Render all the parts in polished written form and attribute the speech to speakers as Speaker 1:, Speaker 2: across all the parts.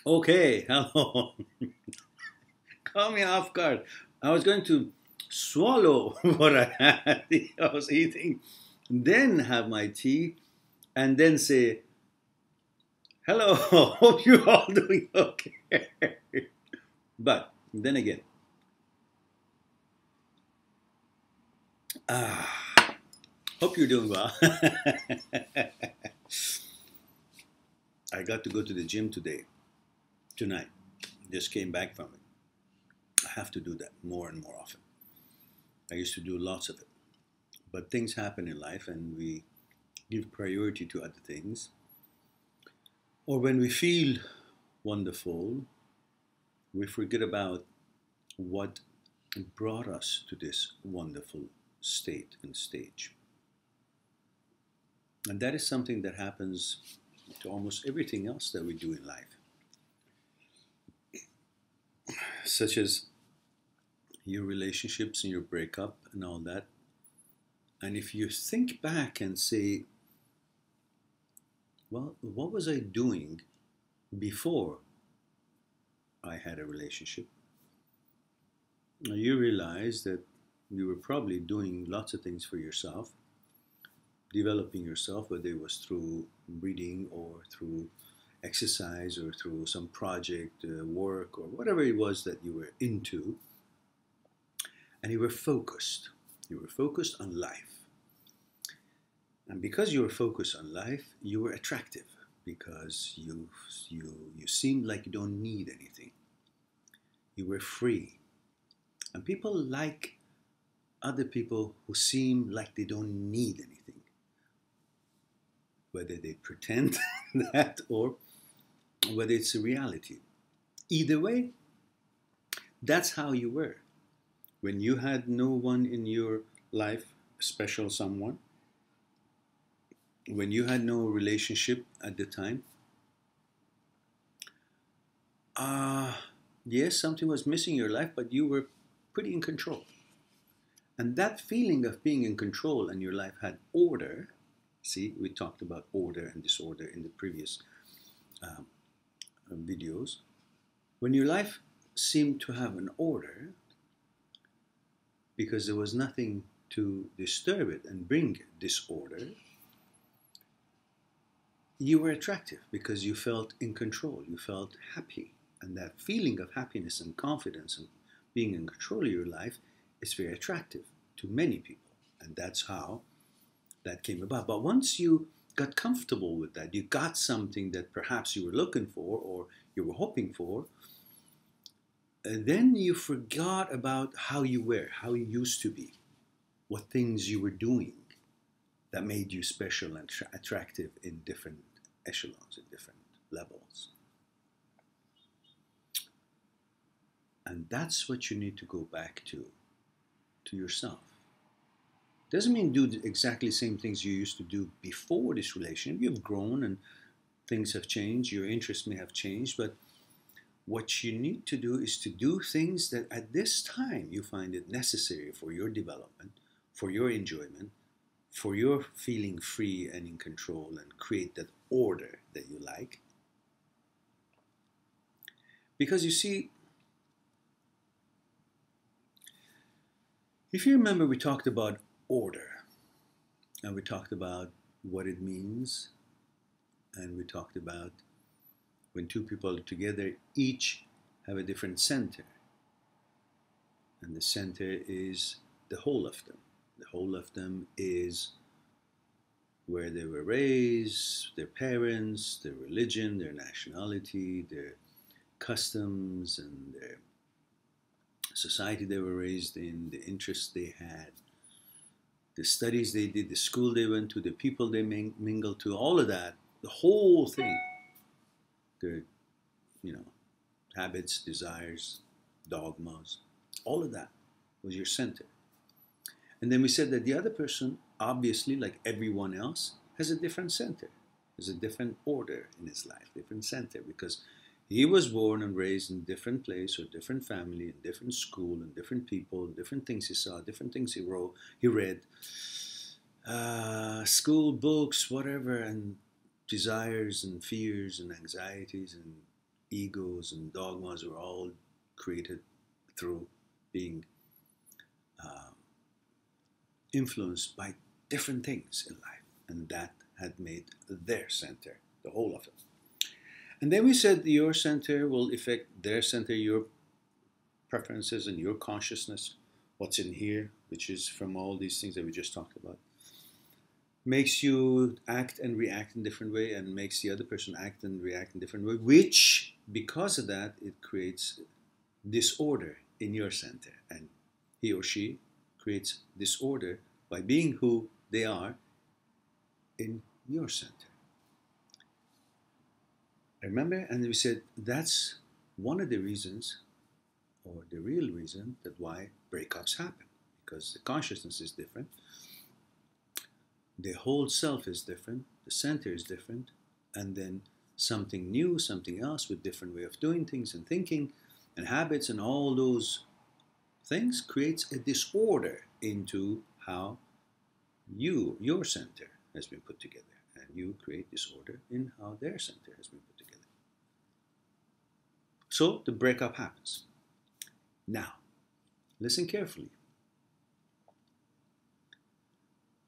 Speaker 1: Okay, hello. Caught me off guard. I was going to swallow what I had, I was eating, then have my tea, and then say, hello, hope you're all doing okay. But then again, ah, hope you're doing well. I got to go to the gym tonight. Just came back from it. I have to do that more and more often. I used to do lots of it. But things happen in life and we give priority to other things. Or when we feel wonderful, we forget about what brought us to this wonderful state and stage. And that is something that happens to almost everything else that we do in life, such as your relationships and your breakup and all that. And if you think back and say, well, what was I doing before I had a relationship? You realize that you were probably doing lots of things for yourself, developing yourself, whether it was through reading or through exercise or through some project, work, or whatever it was that you were into, and you were focused. You were focused on life. And because you were focused on life, you were attractive because you seemed like you don't need anything. You were free. And people like other people who seem like they don't need anything, whether they pretend that or whether it's a reality. Either way, that's how you were. When you had no one in your life, a special someone, when you had no relationship at the time, yes, something was missing in your life, but you were pretty in control. And that feeling of being in control and your life had order. See, we talked about order and disorder in the previous um, videos. When your life seemed to have an order, because there was nothing to disturb it and bring disorder, you were attractive because you felt in control, you felt happy. And that feeling of happiness and confidence and being in control of your life is very attractive to many people. And that's how that came about. But once you got comfortable with that, you got something that perhaps you were looking for or you were hoping for, and then you forgot about how you were, how you used to be, what things you were doing that made you special and attractive in different echelons, in different levels. And that's what you need to go back to yourself. Doesn't mean do exactly the same things you used to do before this relationship. You've grown and things have changed, your interests may have changed, but what you need to do is to do things that at this time you find it necessary for your development, for your enjoyment, for your feeling free and in control and create that order that you like. Because you see, if you remember, we talked about order and we talked about what it means, and we talked about when two people are together, each have a different center. And the center is the whole of them. The whole of them is where they were raised, their parents, their religion, their nationality, their customs, and their society they were raised in, the interests they had, the studies they did, the school they went to, the people they mingled to, all of that, the whole thing, their, habits, desires, dogmas, all of that was your center. And then we said that the other person, obviously, like everyone else, has a different center. There's a different order in his life, different center, because he was born and raised in a different place or different family, in different school, and different people, different things he saw, different things he wrote, he read, school books, whatever, and desires and fears and anxieties and egos and dogmas were all created through being uh, influenced by different things in life, and that had made their center, the whole of it. And then we said your center will affect their center, your preferences and your consciousness, what's in here, which is from all these things that we just talked about, makes you act and react in different way, and makes the other person act and react in different way, which, because of that, it creates disorder in your center, and he or she creates disorder by being who they are in your center. Remember? And we said that's one of the reasons, or the real reason, that why breakups happen, because the consciousness is different, the whole self is different, the center is different, and then something new, something else with different way of doing things and thinking and habits and all those things creates a disorder into how your center has been put together, and you create disorder in how their center has been put together. So the breakup happens. Now, listen carefully.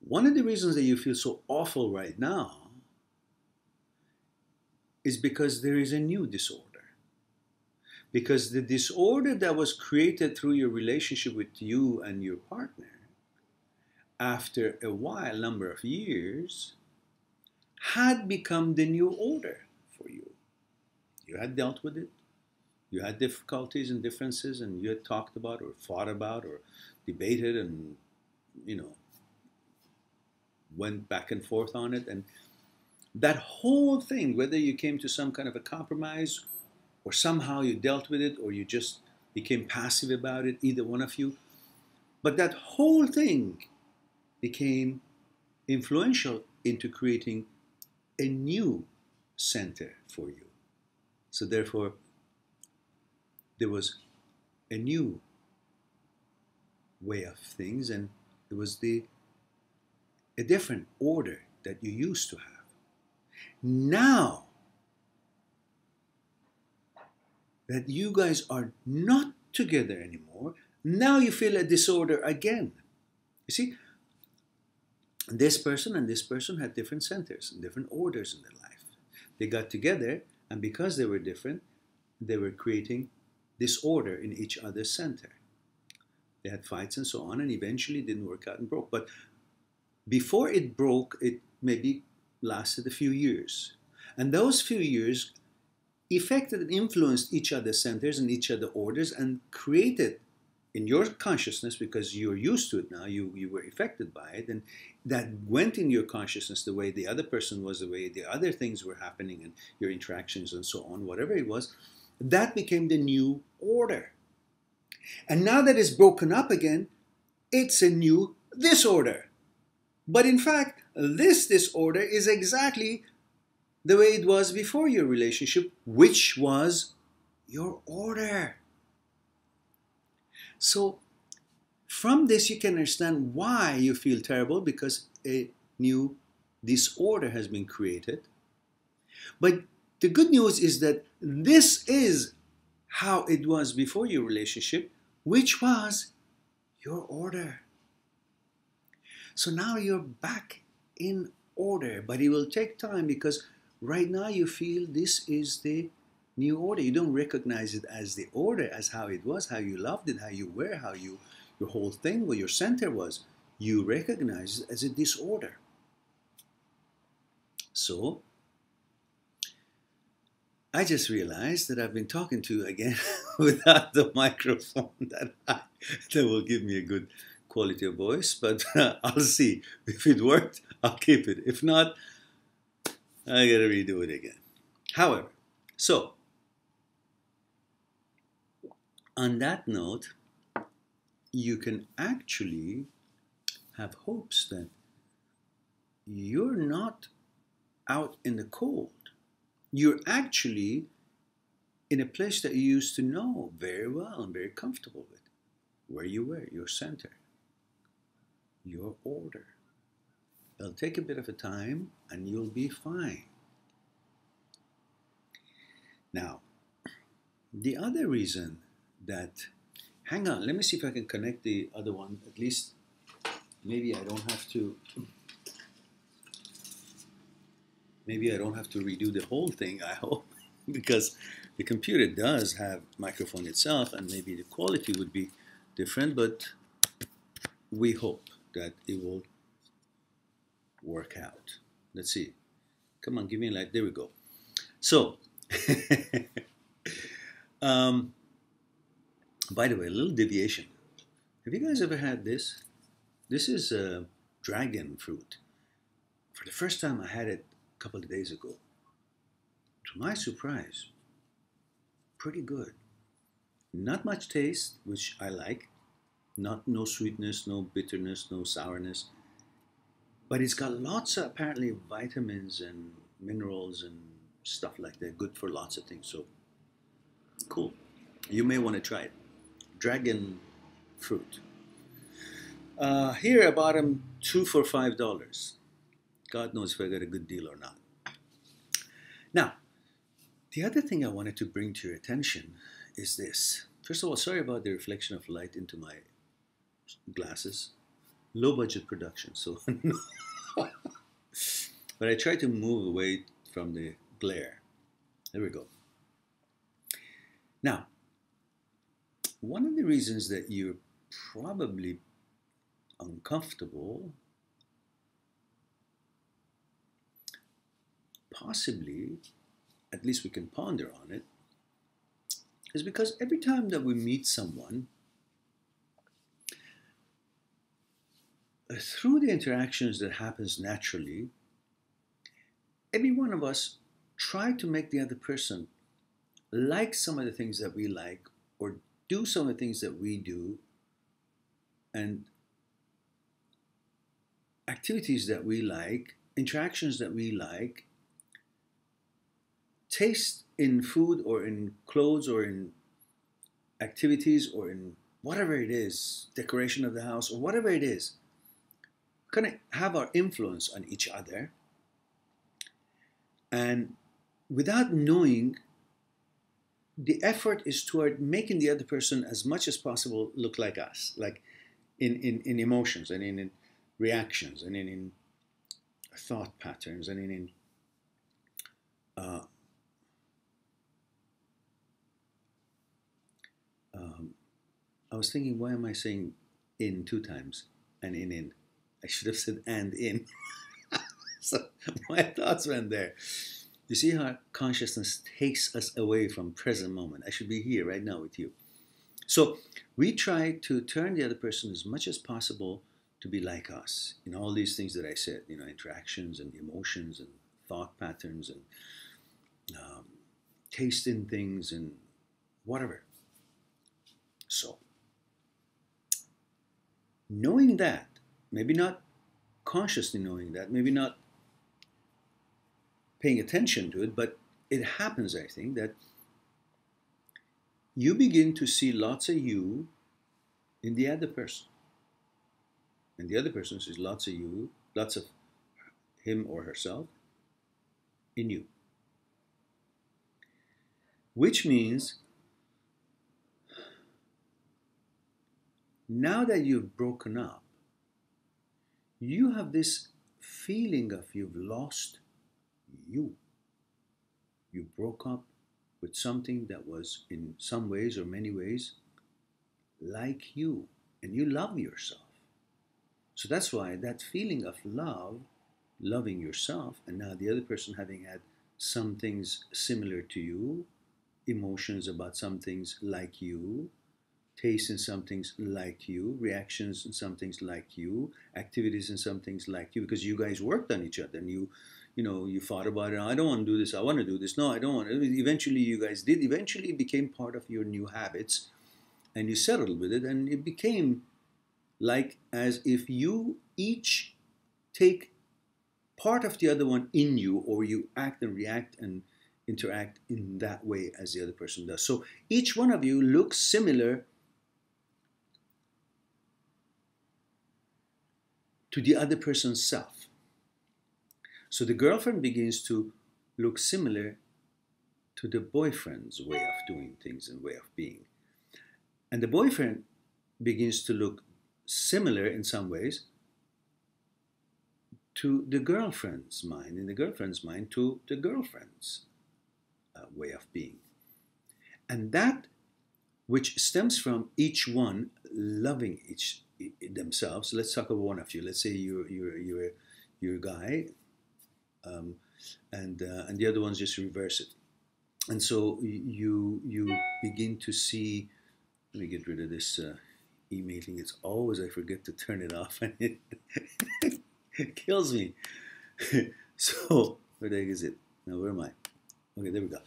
Speaker 1: One of the reasons that you feel so awful right now is because there is a new disorder. Because the disorder that was created through your relationship with you and your partner, after a while, number of years, had become the new order for you. You had dealt with it. You had difficulties and differences, and you had talked about or fought about or debated and, went back and forth on it. And that whole thing, whether you came to some kind of a compromise or somehow you dealt with it or you just became passive about it, either one of you, but that whole thing became influential into creating a new center for you. So therefore, there was a new way of things, and it was a different order that you used to have. Now that you guys are not together anymore, now you feel a disorder again. You see, this person and this person had different centers and different orders in their life. They got together, and because they were different, they were creating disorder in each other's center. They had fights and so on, and eventually didn't work out and broke. But before it broke, it maybe lasted a few years. And those few years affected and influenced each other's centers and each other's orders, and created in your consciousness, because you're used to it now, you were affected by it, and that went in your consciousness the way the other person was, the way the other things were happening, and your interactions and so on, whatever it was, that became the new order. And now that it's broken up again, it's a new disorder. But in fact, this disorder is exactly the way it was before your relationship, which was your order. So from this, you can understand why you feel terrible, because a new disorder has been created. But the good news is that this is how it was before your relationship, which was your order. So now you're back in order, but it will take time, because right now you feel this is the new order. You don't recognize it as the order, as how it was, how you loved it, how you were, how your whole thing, where your center was. You recognize it as a disorder. So I just realized that I've been talking to you again without the microphone that will give me a good quality of voice, but I'll see. If it worked, I'll keep it. If not, I gotta redo it again. However, so on that note, you can actually have hopes that you're not out in the cold. You're actually in a place that you used to know very well and very comfortable with, where you were, your center, your order. It'll take a bit of a time, and you'll be fine. Now, The other reason that, hang on, let me see if I can connect the other one. At least maybe I don't have to. Maybe I don't have to redo the whole thing, I hope, because the computer does have microphone itself, and maybe the quality would be different, but we hope that it will work out. Let's see. Come on, give me a light. There we go. So, by the way, a little deviation. Have you guys ever had this? This is dragon fruit. For the first time, I had it a couple of days ago. To my surprise, pretty good. Not much taste, which I like. No sweetness, no bitterness, no sourness. But it's got lots of apparently vitamins and minerals and stuff like that. Good for lots of things. So cool. You may want to try it. Dragon fruit. Here I bought them 2 for $5. God knows if I got a good deal or not. Now, the other thing I wanted to bring to your attention is this. First of all, sorry about the reflection of light into my glasses. Low budget production, so but I try to move away from the glare. There we go. Now, one of the reasons that you're probably uncomfortable, possibly, at least we can ponder on it, is because every time that we meet someone, through the interactions that happens naturally, every one of us try to make the other person like some of the things that we like, or do some of the things that we do, and activities that we like, interactions that we like, taste in food or in clothes or in activities or in whatever it is, decoration of the house or whatever it is, kind of have our influence on each other. And without knowing, the effort is toward making the other person as much as possible look like us, like in emotions and in reactions and in thought patterns and in I was thinking, why am I saying in 2 times and in? I should have said and in. So my thoughts went there. You see how consciousness takes us away from present moment. I should be here right now with you. So we try to turn the other person as much as possible to be like us in all these things that I said, interactions and emotions and thought patterns and taste in things and whatever. So, knowing that, maybe not consciously knowing that, maybe not paying attention to it, but it happens, I think, that you begin to see lots of you in the other person. And the other person sees lots of you, lots of him or herself in you. Which means, now that you've broken up, you have this feeling of you've lost you. You broke up with something that was in some ways or many ways like you, and you love yourself. So that's why that feeling of love, loving yourself, and now the other person having had some things similar to you, emotions about some things like you, taste in some things like you, reactions in some things like you, activities in some things like you, because you guys worked on each other and you thought about it. I don't want to do this. I want to do this. No, I don't want to. Eventually you guys did. Eventually it became part of your new habits and you settled with it, and it became like as if you each take part of the other one in you, or you act and react and interact in that way as the other person does. So each one of you looks similar to the other person's self. So the girlfriend begins to look similar to the boyfriend's way of doing things and way of being. And the boyfriend begins to look similar in some ways to the girlfriend's mind, in the girlfriend's mind to the girlfriend's way of being. And that which stems from each one loving each themselves. Let's talk about one of you. Let's say you're a guy, and the other ones just reverse it. And so you begin to see. Let me get rid of this email thing. It's always I forget to turn it off, and it kills me. So where the heck is it? Now where am I? Okay, there we go.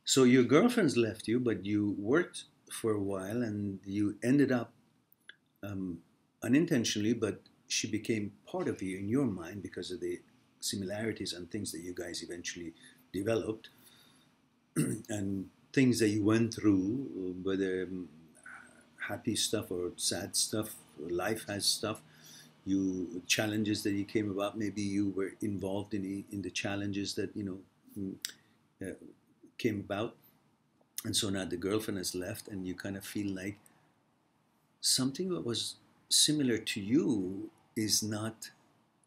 Speaker 1: So your girlfriend's left you, but you worked for a while, and you ended up unintentionally, but she became part of you in your mind because of the similarities and things that you guys eventually developed, and things that you went through, whether happy stuff or sad stuff, or life has stuff, challenges that you came about. Maybe you were involved in the challenges that came about, and so now the girlfriend has left, and you kind of feel like something that was similar to you is not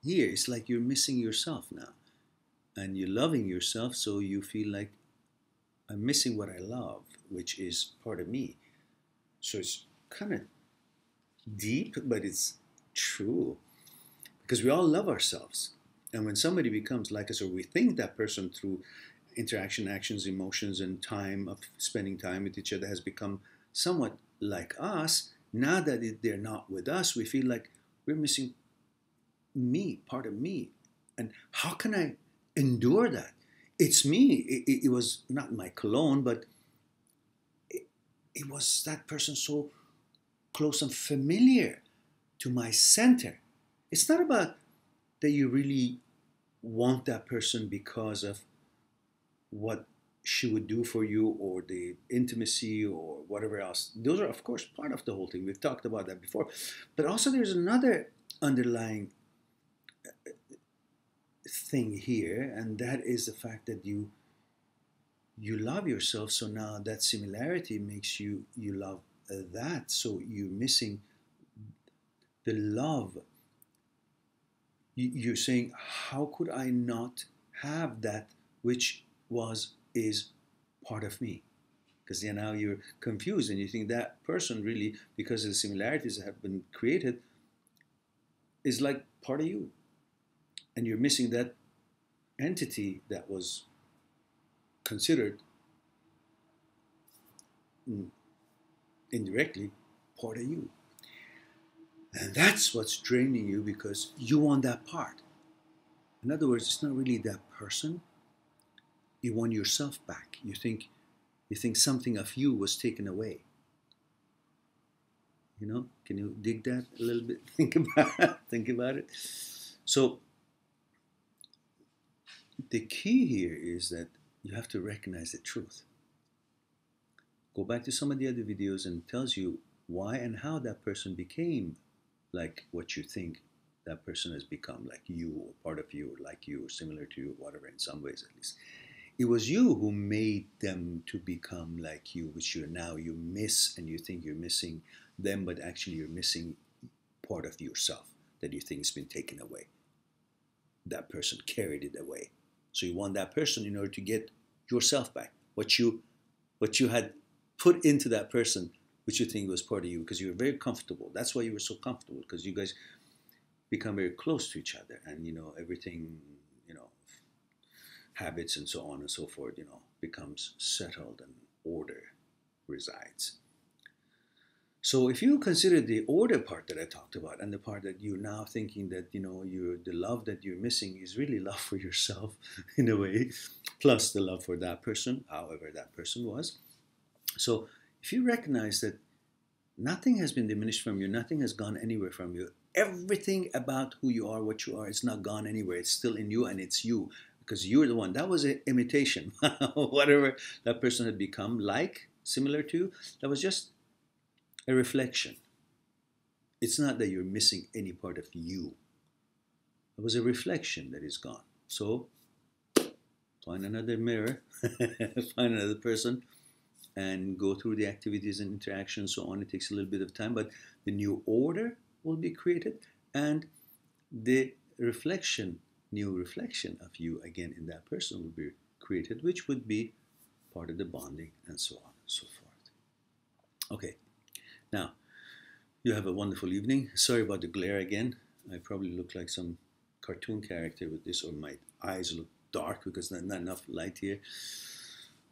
Speaker 1: here. It's like you're missing yourself now, and you're loving yourself, so you feel like I'm missing what I love, which is part of me. So it's kind of deep, but it's true, because we all love ourselves. And when somebody becomes like us, or we think that person through interaction, actions, emotions, and time of spending time with each other has become somewhat like us, now that they're not with us, we feel like we're missing me, part of me. And how can I endure that? It's me. It was not my clone, but it was that person so close and familiar to my center. It's not about that you really want that person because of what she would do for you, or the intimacy, or whatever else. Those are, of course, part of the whole thing. We've talked about that before. But also there's another underlying thing here, and that is the fact that you love yourself. So now that similarity makes you love that. So you're missing the love. You're saying, how could I not have that which is part of me? Because now you're confused, and you think that person really, because of the similarities that have been created, is like part of you. And you're missing that entity that was considered indirectly part of you. And that's what's draining you, because you want that part. In other words, it's not really that person. You want yourself back. You think something of you was taken away. Can you dig that a little bit? Think about it. So the key here is that you have to recognize the truth. Go back to some of the other videos, and it tells you why and how that person became like what you think that person has become, like you, or part of you, or like you, or similar to you, whatever, in some ways at least. It was you who made them to become like you, which you miss, and you think you're missing them, but actually you're missing part of yourself that you think has been taken away. That person carried it away. So you want that person in order to get yourself back, what you had put into that person, which you think was part of you, because you were very comfortable. That's why you were so comfortable, because you guys become very close to each other, and everything, habits and so on and so forth, becomes settled, and order resides. So if you consider the order part that I talked about, and the part that you're now thinking that the love that you're missing is really love for yourself in a way, plus the love for that person, however that person was. So if you recognize that nothing has been diminished from you, nothing has gone anywhere from you, everything about who you are, what you are, it's not gone anywhere. It's still in you, and it's you, because you're the one. That was an imitation. Whatever that person had become, like, similar to, that was just a reflection. It's not that you're missing any part of you. It was a reflection that is gone. So find another mirror, find another person, and go through the activities and interactions, so on. It takes a little bit of time, but the new order will be created, and the new reflection of you again in that person will be created, which would be part of the bonding, and so on and so forth. Okay, now you have a wonderful evening. Sorry about the glare again. I probably look like some cartoon character with this, or my eyes look dark because there's not enough light here.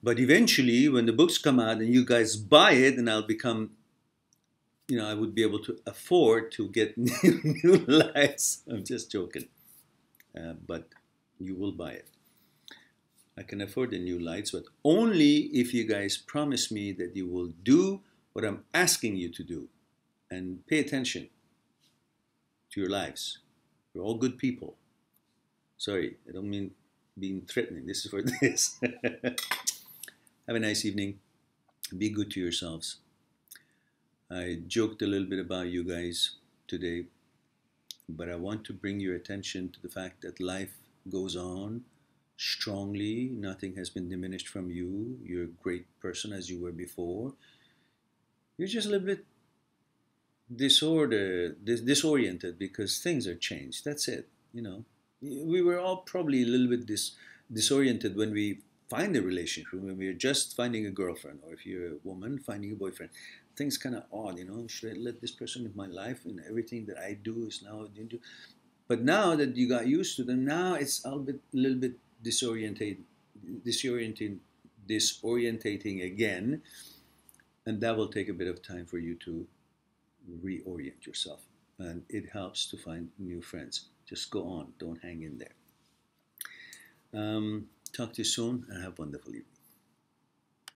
Speaker 1: But eventually, when the books come out and you guys buy it, and I'll become, I would be able to afford to get new lights. I'm just joking. But you will buy it. I can afford the new lights, but only if you guys promise me that you will do what I'm asking you to do and pay attention to your lives. You're all good people. Sorry, I don't mean being threatening. This is for this. Have a nice evening. Be good to yourselves. I joked a little bit about you guys today, but I want to bring your attention to the fact that life goes on strongly. Nothing has been diminished from you. You're a great person as you were before. You're just a little bit disoriented because things are changed. That's it. We were all probably a little bit disoriented when we find a relationship, when we're just finding a girlfriend, or if you're a woman finding a boyfriend. Things kind of odd, should I let this person in my life, and everything that I do is now into. But now that you got used to them, now it's a little bit disorientating again, and that will take a bit of time for you to reorient yourself, and it helps to find new friends. Just go on, don't hang in there. Talk to you soon, and have a wonderful evening.